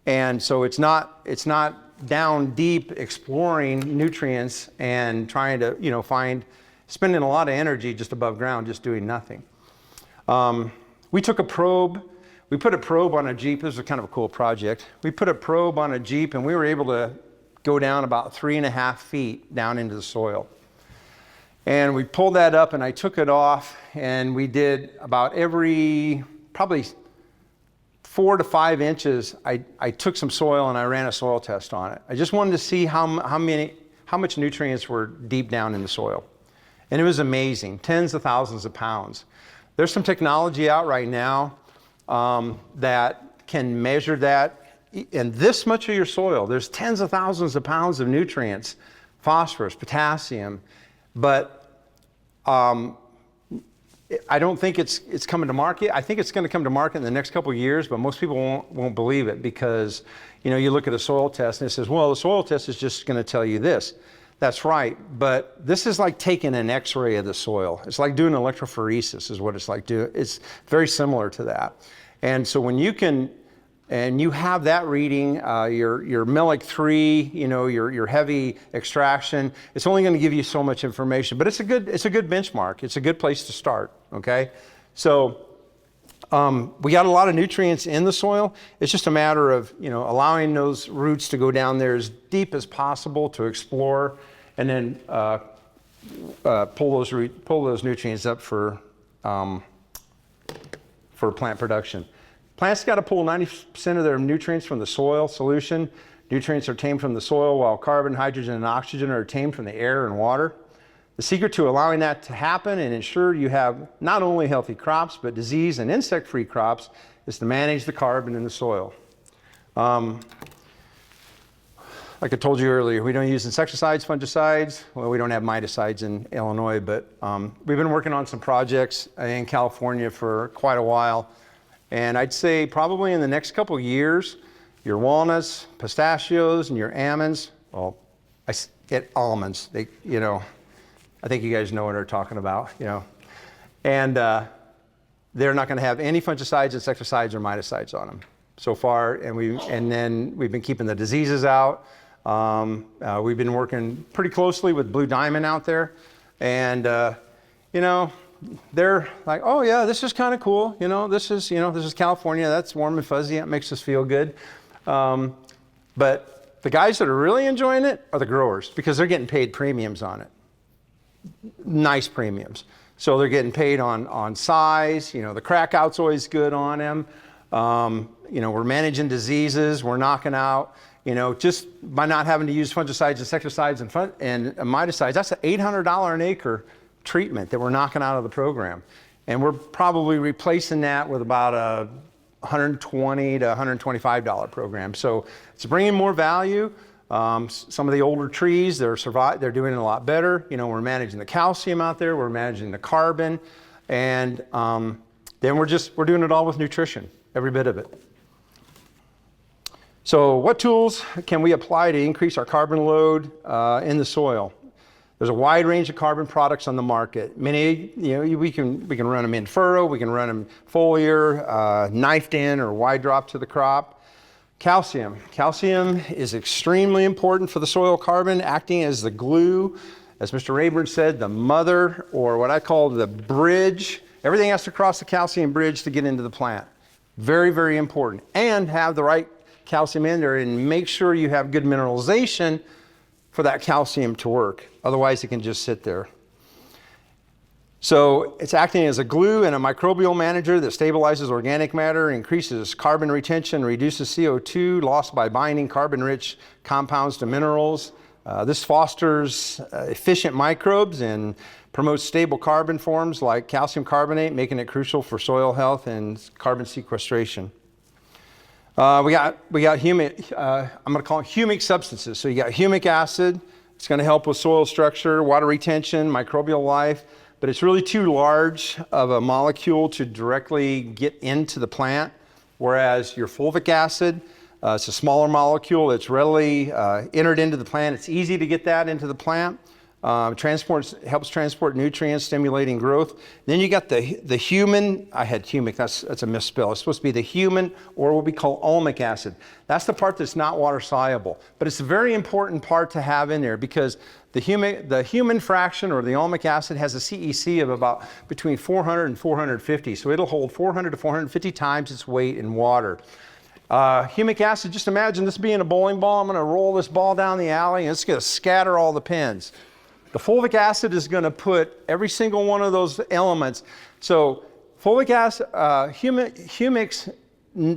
And so it's not down deep exploring nutrients and trying to, spending a lot of energy just above ground, just doing nothing. We took a probe, we put a probe on a Jeep. This was kind of a cool project. We put a probe on a Jeep and we were able to go down about 3.5 feet down into the soil. And we pulled that up and I took it off and we did about every, probably 4 to 5 inches, I took some soil and I ran a soil test on it. I just wanted to see how much nutrients were deep down in the soil. And it was amazing, tens of thousands of pounds. There's some technology out right now that can measure that. In this much of your soil, there's tens of thousands of pounds of nutrients, phosphorus, potassium, but I don't think it's coming to market. I think it's going to come to market in the next couple of years, but most people won't believe it because, you look at a soil test and it says, well, the soil test is just going to tell you this. That's right, but this is like taking an X-ray of the soil. It's like doing electrophoresis is what it's like doing. It's very similar to that. And so when you can, and you have that reading, your Melic 3, your heavy extraction, it's only going to give you so much information, but it's a good benchmark. It's a good place to start, okay? So we got a lot of nutrients in the soil. It's just a matter of, allowing those roots to go down there as deep as possible to explore and then pull those nutrients up for plant production. Plants got to pull 90% of their nutrients from the soil solution. Nutrients are tamed from the soil while carbon, hydrogen, and oxygen are tamed from the air and water. The secret to allowing that to happen and ensure you have not only healthy crops, but disease and insect-free crops is to manage the carbon in the soil. like I told you earlier, we don't use insecticides, fungicides. Well, we don't have miticides in Illinois, but we've been working on some projects in California for quite a while. And I'd say probably in the next couple of years, your walnuts, pistachios, and your almonds, well, I get almonds, I think you guys know what they're talking about, And they're not going to have any fungicides, insecticides, or miticides on them so far. And then we've been keeping the diseases out. We've been working pretty closely with Blue Diamond out there. And, they're like, oh yeah, this is kind of cool. This is California. That's warm and fuzzy. That makes us feel good. But the guys that are really enjoying it are the growers, because they're getting paid premiums on it. Nice premiums. So they're getting paid on size. The crack out's always good on them. We're managing diseases. We're knocking out, just by not having to use fungicides, insecticides, and miticides. That's an $800 an acre treatment that we're knocking out of the program. And we're probably replacing that with about a $120 to $125 program. So it's bringing more value. Some of the older trees, they're doing a lot better. We're managing the calcium out there. We're managing the carbon. And then we're doing it all with nutrition, every bit of it. So what tools can we apply to increase our carbon load in the soil? There's a wide range of carbon products on the market. Many, we can run them in furrow, we can run them foliar, knifed in, or wide drop to the crop. Calcium. Calcium is extremely important for the soil carbon, acting as the glue. As Mr. Rayburn said, the mother, or what I call the bridge. Everything has to cross the calcium bridge to get into the plant. Very, very important. And have the right calcium in there, and make sure you have good mineralization for that calcium to work. Otherwise, it can just sit there. So it's acting as a glue and a microbial manager that stabilizes organic matter, increases carbon retention, reduces CO2 lost by binding carbon-rich compounds to minerals. This fosters efficient microbes and promotes stable carbon forms like calcium carbonate, making it crucial for soil health and carbon sequestration. We got humic, I'm going to call it humic substances. So you got humic acid. It's going to help with soil structure, water retention, microbial life, but it's really too large of a molecule to directly get into the plant. Whereas your fulvic acid, it's a smaller molecule. It's readily entered into the plant. It's easy to get that into the plant. Helps transport nutrients, stimulating growth. Then you got the human, I had humic, that's a misspell. It's supposed to be the human, or what we call ulmic acid. That's the part that's not water soluble, but it's a very important part to have in there, because the human fraction, or the ulmic acid, has a CEC of about between 400 and 450. So it'll hold 400 to 450 times its weight in water. Humic acid, just imagine this being a bowling ball. I'm going to roll this ball down the alley and it's going to scatter all the pins. The fulvic acid is going to put every single one of those elements. So fulvic acid, humics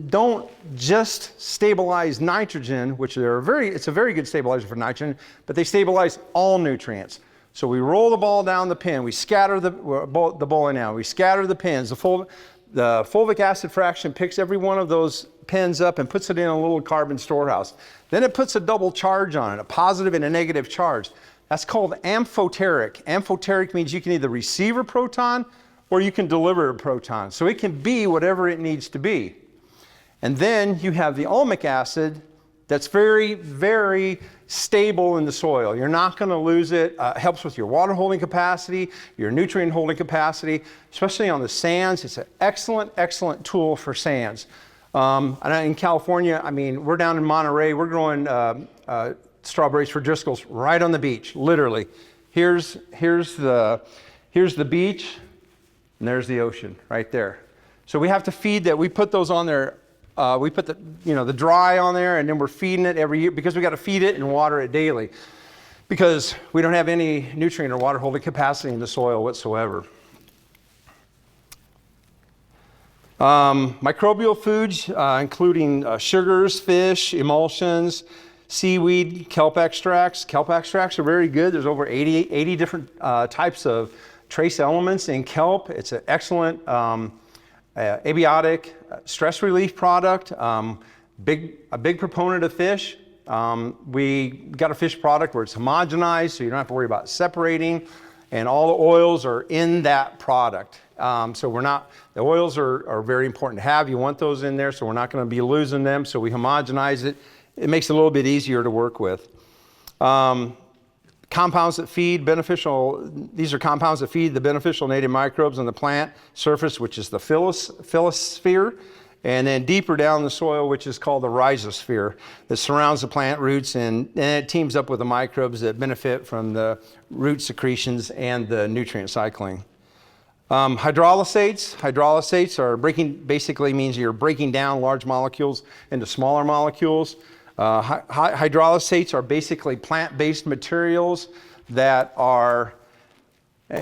don't just stabilize nitrogen, which it's a very good stabilizer for nitrogen, but they stabilize all nutrients. So we roll the ball down the pin, we scatter the bowling alley, we scatter the pins. The fulvic acid fraction picks every one of those pins up and puts it in a little carbon storehouse. Then it puts a double charge on it, a positive and a negative charge. That's called amphoteric. Amphoteric means you can either receive a proton or you can deliver a proton. So it can be whatever it needs to be. And then you have the ulmic acid that's very, very stable in the soil. You're not going to lose it. It helps with your water holding capacity, your nutrient holding capacity, especially on the sands. It's an excellent, excellent tool for sands. And in California, we're down in Monterey. We're growing strawberries for Driscoll's right on the beach, literally. Here's the beach, and there's the ocean right there. So we have to feed that. We put those on there. We put the dry on there, and then we're feeding it every year, because we got to feed it and water it daily, because we don't have any nutrient or water holding capacity in the soil whatsoever. Microbial foods, including sugars, fish, emulsions, seaweed, kelp extracts. Kelp extracts are very good. There's over 80 different types of trace elements in kelp. It's an excellent abiotic stress relief product. A big proponent of fish. We got a fish product where it's homogenized, so you don't have to worry about separating, and all the oils are in that product. So the oils are very important to have. You want those in there, so we're not going to be losing them. So we homogenize it. It makes it a little bit easier to work with. Compounds that feed these are compounds that feed the beneficial native microbes on the plant surface, which is the phyllosphere, and then deeper down the soil, which is called the rhizosphere, that surrounds the plant roots, and it teams up with the microbes that benefit from the root secretions and the nutrient cycling. Hydrolysates are basically means you're breaking down large molecules into smaller molecules. Hydrolysates are basically plant-based materials that are,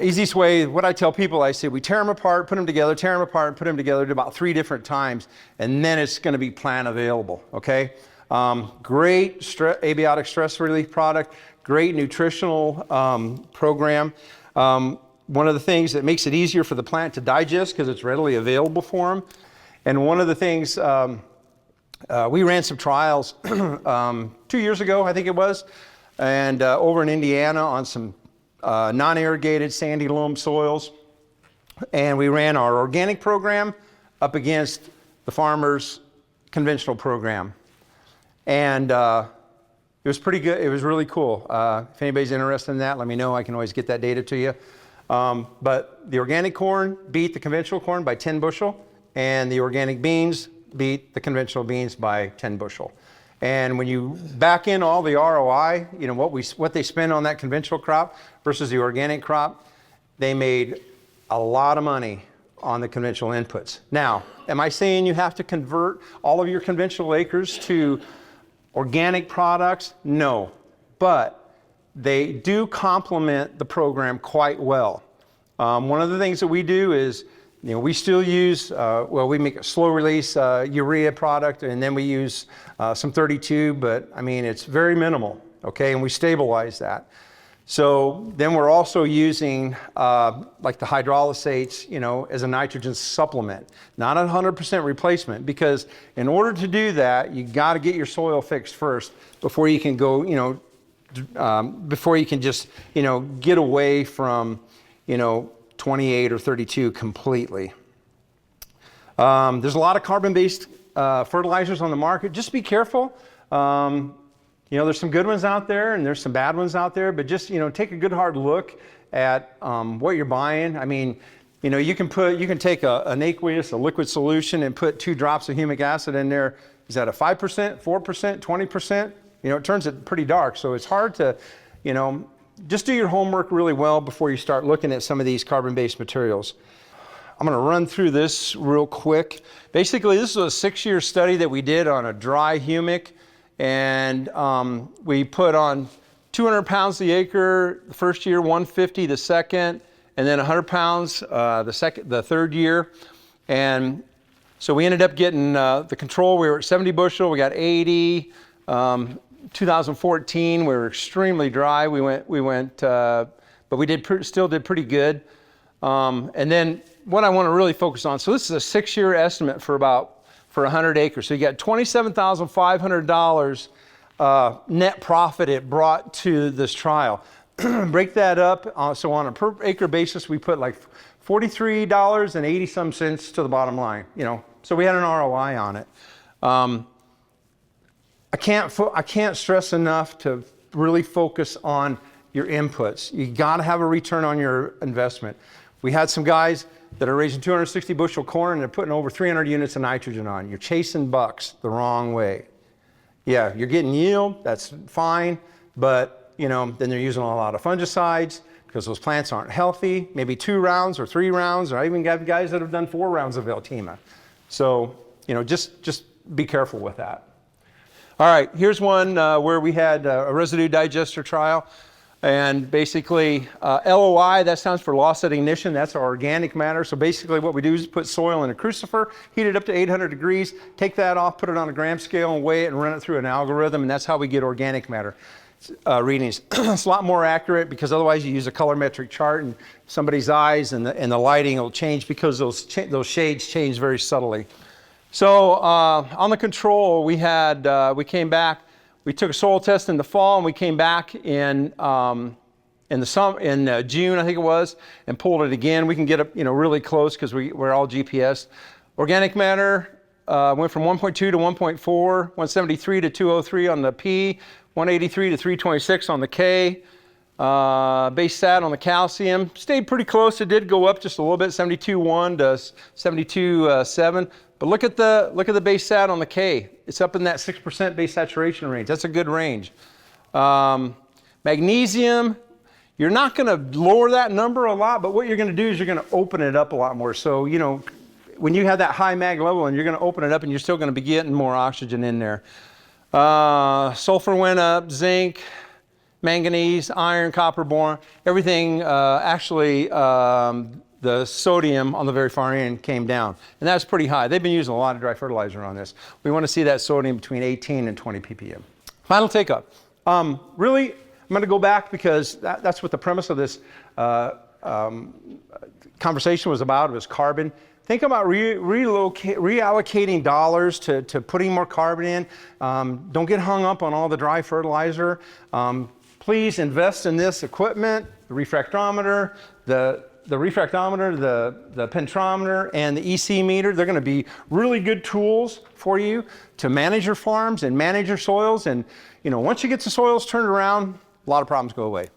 easiest way, what I tell people, I say we tear them apart, put them together, tear them apart, and put them together about 3 different times, and then it's going to be plant available, okay? Great abiotic stress relief product, great nutritional program. One of the things that makes it easier for the plant to digest because it's readily available for them. And one of the things, we ran some trials 2 years ago, I think it was, and over in Indiana on some non-irrigated sandy loam soils. And we ran our organic program up against the farmer's conventional program. And it was pretty good. It was really cool. If anybody's interested in that, let me know. I can always get that data to you. But the organic corn beat the conventional corn by 10 bushel, and the organic beans beat the conventional beans by 10 bushel. And when you back in all the ROI, you know, what they spend on that conventional crop versus the organic crop, they made a lot of money on the conventional inputs. Now, am I saying you have to convert all of your conventional acres to organic products? No, but they do complement the program quite well. One of the things that we do is, you know, we still use, we make a slow release urea product, and then we use some 32, but I mean, it's very minimal, okay? And we stabilize that. So then we're also using like the hydrolysates, you know, as a nitrogen supplement, not a 100% replacement, because in order to do that, you got to get your soil fixed first before you can go, you know, before you can just, you know, get away from, you know, 28 or 32 completely. There's a lot of carbon-based fertilizers on the market. Just be careful. You know, there's some good ones out there and there's some bad ones out there, but just, you know, take a good hard look at what you're buying. I mean, you know, you can take an aqueous, a liquid solution, and put 2 drops of humic acid in there. Is that a 5%, 4%, 20%? You know, it turns it pretty dark. So it's hard to, you know, just do your homework really well before you start looking at some of these carbon-based materials. I'm going to run through this real quick. Basically, this is a 6-year study that we did on a dry humic, and we put on 200 pounds the acre the first year, 150 the second, and then 100 pounds the third year. And so we ended up getting the control. We were at 70 bushel. We got 80. 2014, we were extremely dry. We went, but we still did pretty good. And then what I want to really focus on, so this is a 6-year estimate for 100 acres. So you got $27,500 net profit it brought to this trial. Break that up. So on a per acre basis, we put like $43.80 some cents to the bottom line. You know, so we had an ROI on it. I can't stress enough to really focus on your inputs. You got to have a return on your investment. We had some guys that are raising 260 bushel corn and they're putting over 300 units of nitrogen on. You're chasing bucks the wrong way. Yeah, you're getting yield, that's fine, but you know, then they're using a lot of fungicides because those plants aren't healthy. Maybe 2 rounds or 3 rounds, or I even got guys that have done 4 rounds of Veltima. So, you know, just be careful with that. All right, here's one where we had a residue digester trial. And basically, LOI, that stands for loss at ignition. That's our organic matter. So basically what we do is put soil in a crucifer, heat it up to 800 degrees, take that off, put it on a gram scale and weigh it and run it through an algorithm. And that's how we get organic matter readings. It's a lot more accurate because otherwise you use a colorimetric chart and somebody's eyes and the lighting will change because those shades change very subtly. So on the control, we came back We took a soil test in the fall, and we came back in June, I think it was, and pulled it again. We can get up, really close because we're all GPS. Organic matter went from 1.2 to 1.4, 173 to 203 on the P, 183 to 326 on the K. Base sat on the calcium stayed pretty close. It did go up just a little bit, 72.1 to 72.7. But look at the base sat on the K. It's up in that 6% base saturation range. That's a good range. Magnesium, you're not going to lower that number a lot, but what you're going to do is you're going to open it up a lot more. So, when you have that high mag level and you're going to open it up and you're still going to be getting more oxygen in there. Sulfur went up, zinc, manganese, iron, copper, boron, everything, the sodium on the very far end came down. And that's pretty high. They've been using a lot of dry fertilizer on this. We want to see that sodium between 18 and 20 ppm. Final takeoff. Really, I'm going to go back because that's what the premise of this conversation was about. It was carbon. Think about reallocating dollars to putting more carbon in. Don't get hung up on all the dry fertilizer. Please invest in this equipment, the refractometer, the pentometer, and the EC meter. They're going to be really good tools for you to manage your farms and manage your soils. And once you get the soils turned around, a lot of problems go away.